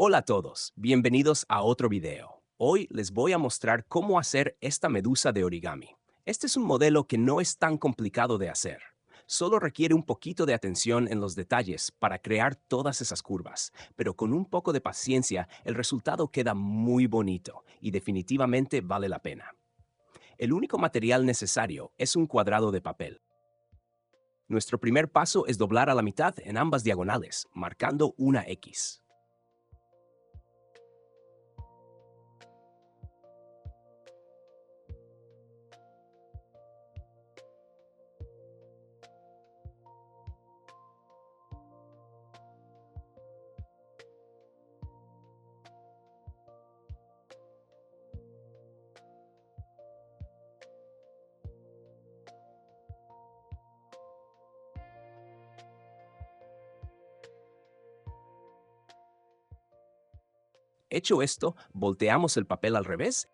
Hola a todos, bienvenidos a otro video. Hoy les voy a mostrar cómo hacer esta medusa de origami. Este es un modelo que no es tan complicado de hacer. Solo requiere un poquito de atención en los detalles para crear todas esas curvas, pero con un poco de paciencia el resultado queda muy bonito y definitivamente vale la pena. El único material necesario es un cuadrado de papel. Nuestro primer paso es doblar a la mitad en ambas diagonales, marcando una X. Hecho esto, volteamos el papel al revés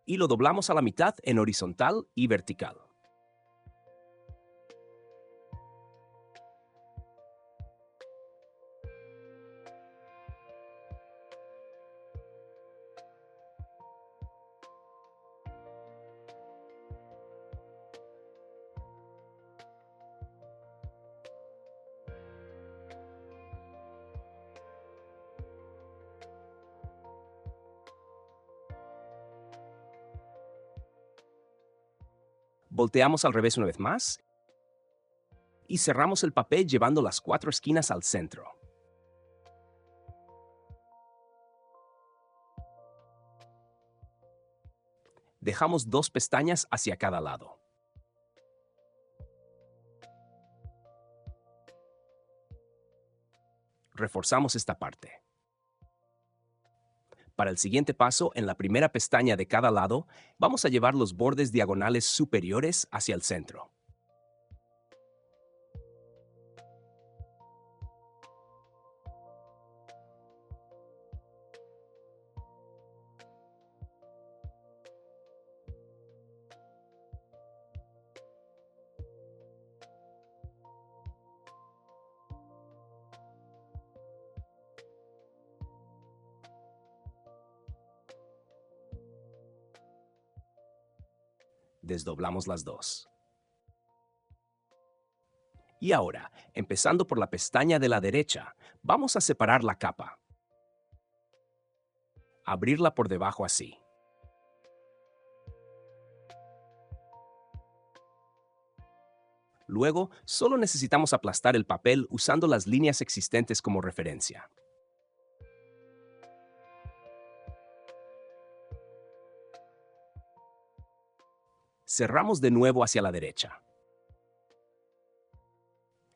y lo doblamos a la mitad en horizontal y vertical. Volteamos al revés una vez más y cerramos el papel llevando las cuatro esquinas al centro. Dejamos dos pestañas hacia cada lado. Reforzamos esta parte. Para el siguiente paso, en la primera pestaña de cada lado, vamos a llevar los bordes diagonales superiores hacia el centro. Desdoblamos las dos. Y ahora, empezando por la pestaña de la derecha, vamos a separar la capa. Abrirla por debajo así. Luego, solo necesitamos aplastar el papel usando las líneas existentes como referencia. Cerramos de nuevo hacia la derecha.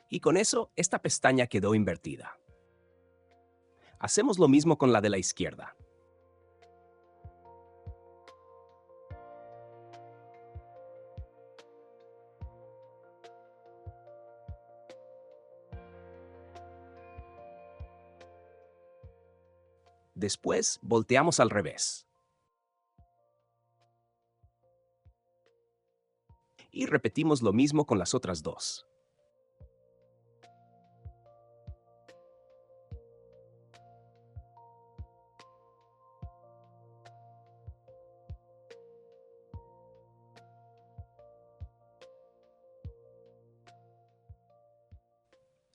Y con eso, esta pestaña quedó invertida. Hacemos lo mismo con la de la izquierda. Después, volteamos al revés. Y repetimos lo mismo con las otras dos.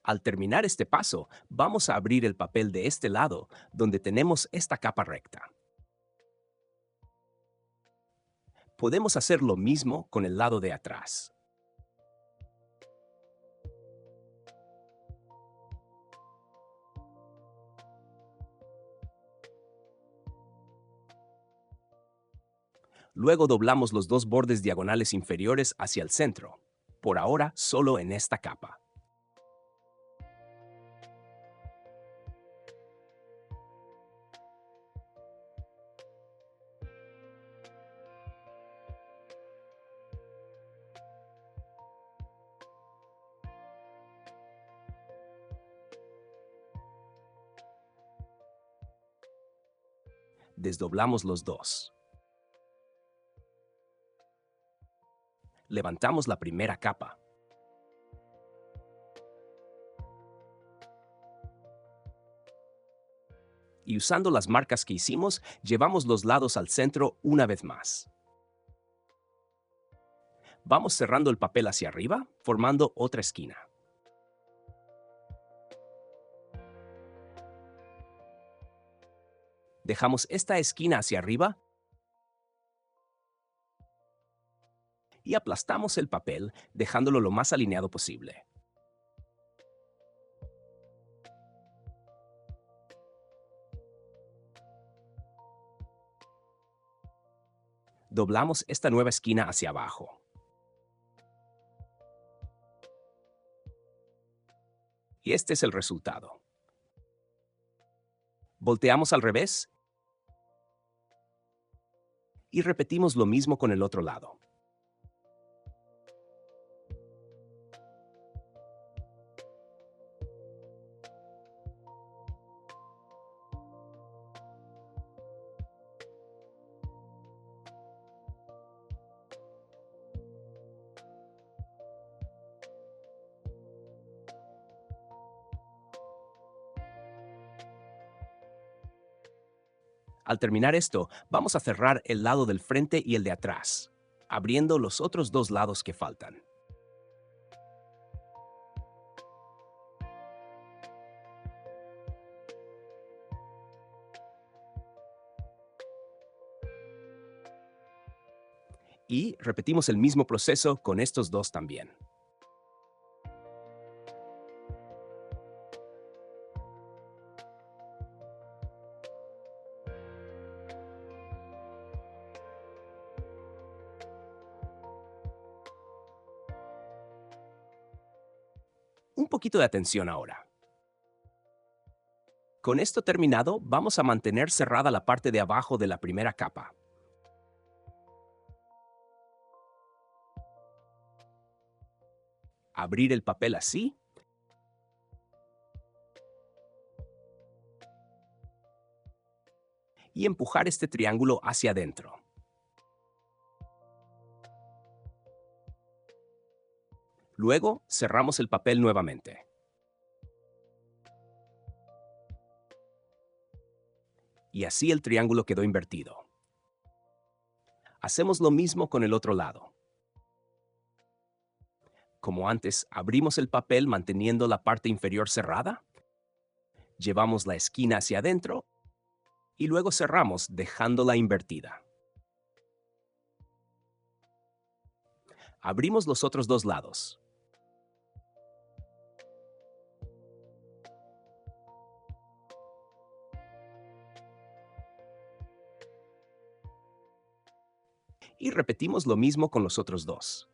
Al terminar este paso, vamos a abrir el papel de este lado, donde tenemos esta capa recta. Podemos hacer lo mismo con el lado de atrás. Luego doblamos los dos bordes diagonales inferiores hacia el centro, por ahora solo en esta capa. Desdoblamos los dos. Levantamos la primera capa. y usando las marcas que hicimos, llevamos los lados al centro una vez más. Vamos cerrando el papel hacia arriba, formando otra esquina. Dejamos esta esquina hacia arriba y aplastamos el papel, dejándolo lo más alineado posible. Doblamos esta nueva esquina hacia abajo. Y este es el resultado. Volteamos al revés y repetimos lo mismo con el otro lado. Al terminar esto, vamos a cerrar el lado del frente y el de atrás, abriendo los otros dos lados que faltan. Y repetimos el mismo proceso con estos dos también. Un poquito de atención ahora. Con esto terminado, vamos a mantener cerrada la parte de abajo de la primera capa. Abrir el papel así. Y empujar este triángulo hacia adentro. Luego, cerramos el papel nuevamente. Y así el triángulo quedó invertido. Hacemos lo mismo con el otro lado. Como antes, abrimos el papel manteniendo la parte inferior cerrada. Llevamos la esquina hacia adentro y luego cerramos dejándola invertida. Abrimos los otros dos lados. Y repetimos lo mismo con los otros dos.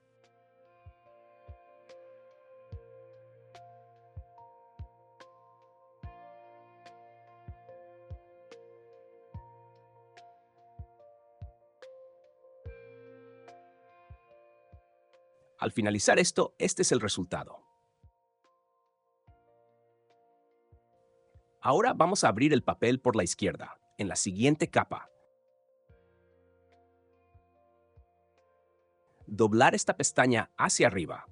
Al finalizar esto, este es el resultado. Ahora vamos a abrir el papel por la izquierda, en la siguiente capa. Doblar esta pestaña hacia arriba.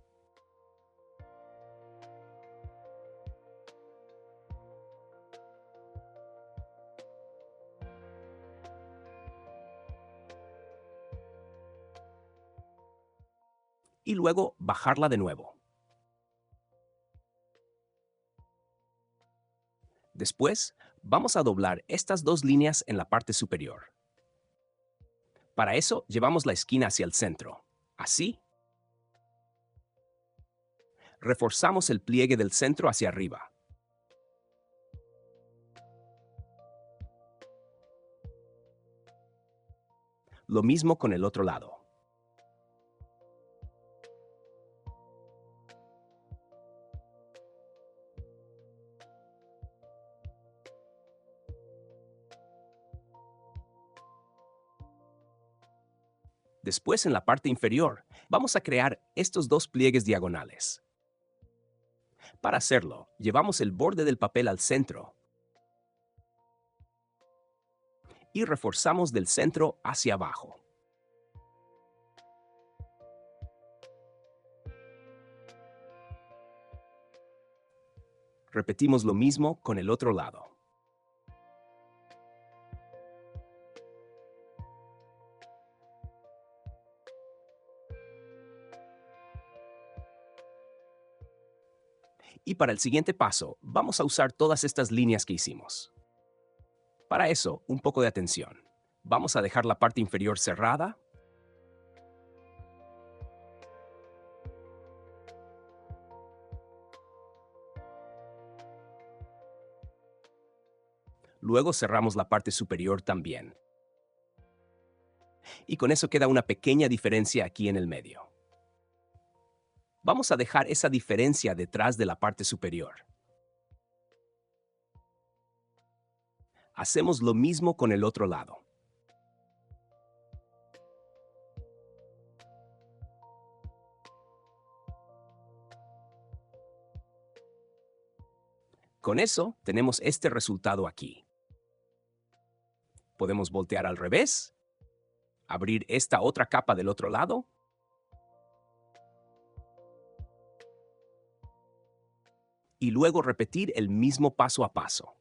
Y luego bajarla de nuevo. Después, vamos a doblar estas dos líneas en la parte superior. Para eso, llevamos la esquina hacia el centro. Así. Reforzamos el pliegue del centro hacia arriba. Lo mismo con el otro lado. Después, en la parte inferior, vamos a crear estos dos pliegues diagonales. Para hacerlo, llevamos el borde del papel al centro y reforzamos del centro hacia abajo. Repetimos lo mismo con el otro lado. Y para el siguiente paso, vamos a usar todas estas líneas que hicimos. Para eso, un poco de atención. Vamos a dejar la parte inferior cerrada. Luego cerramos la parte superior también. Y con eso queda una pequeña diferencia aquí en el medio. Vamos a dejar esa diferencia detrás de la parte superior. Hacemos lo mismo con el otro lado. Con eso, tenemos este resultado aquí. Podemos voltear al revés, abrir esta otra capa del otro lado, y luego repetir el mismo paso a paso.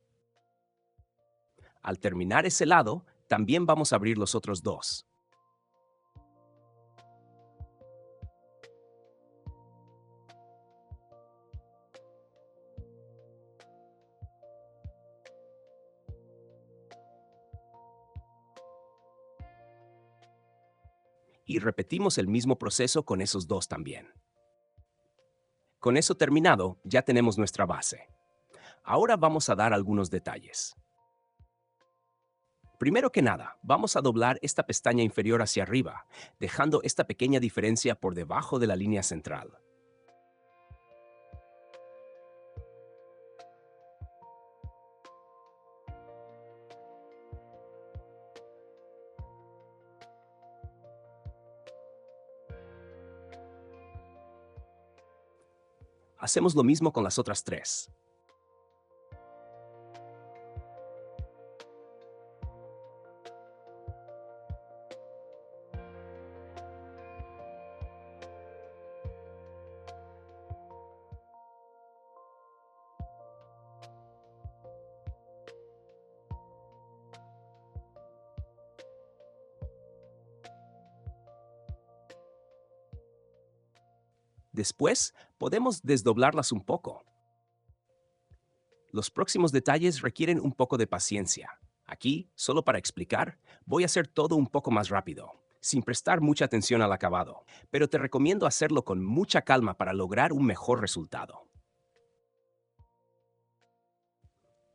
Al terminar ese lado, también vamos a abrir los otros dos. Y repetimos el mismo proceso con esos dos también. Con eso terminado, ya tenemos nuestra base. Ahora vamos a dar algunos detalles. Primero que nada, vamos a doblar esta pestaña inferior hacia arriba, dejando esta pequeña diferencia por debajo de la línea central. Hacemos lo mismo con las otras tres. Después, podemos desdoblarlas un poco. Los próximos detalles requieren un poco de paciencia. Aquí, solo para explicar, voy a hacer todo un poco más rápido, sin prestar mucha atención al acabado, pero te recomiendo hacerlo con mucha calma para lograr un mejor resultado.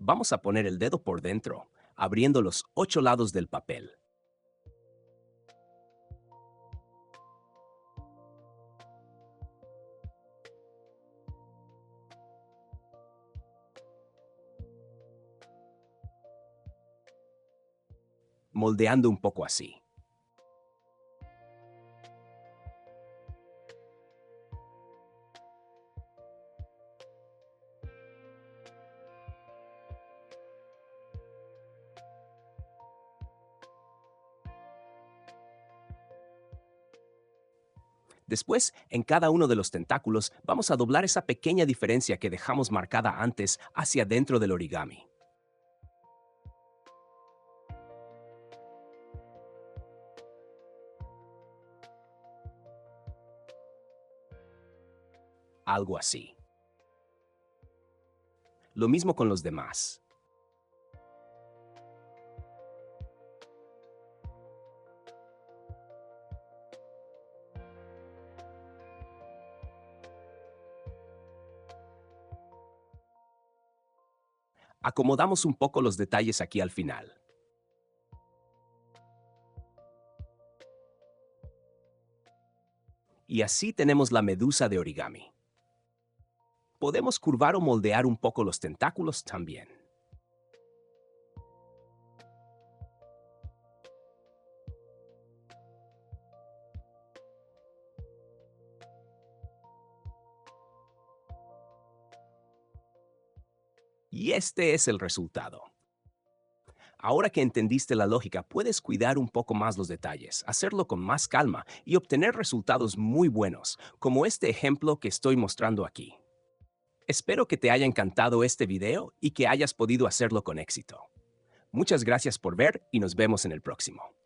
Vamos a poner el dedo por dentro, abriendo los 8 lados del papel. Moldeando un poco así. Después, en cada uno de los tentáculos, vamos a doblar esa pequeña diferencia que dejamos marcada antes hacia dentro del origami. Algo así. Lo mismo con los demás. Acomodamos un poco los detalles aquí al final. Y así tenemos la medusa de origami. Podemos curvar o moldear un poco los tentáculos también. Y este es el resultado. Ahora que entendiste la lógica, puedes cuidar un poco más los detalles, hacerlo con más calma y obtener resultados muy buenos, como este ejemplo que estoy mostrando aquí. Espero que te haya encantado este video y que hayas podido hacerlo con éxito. Muchas gracias por ver y nos vemos en el próximo.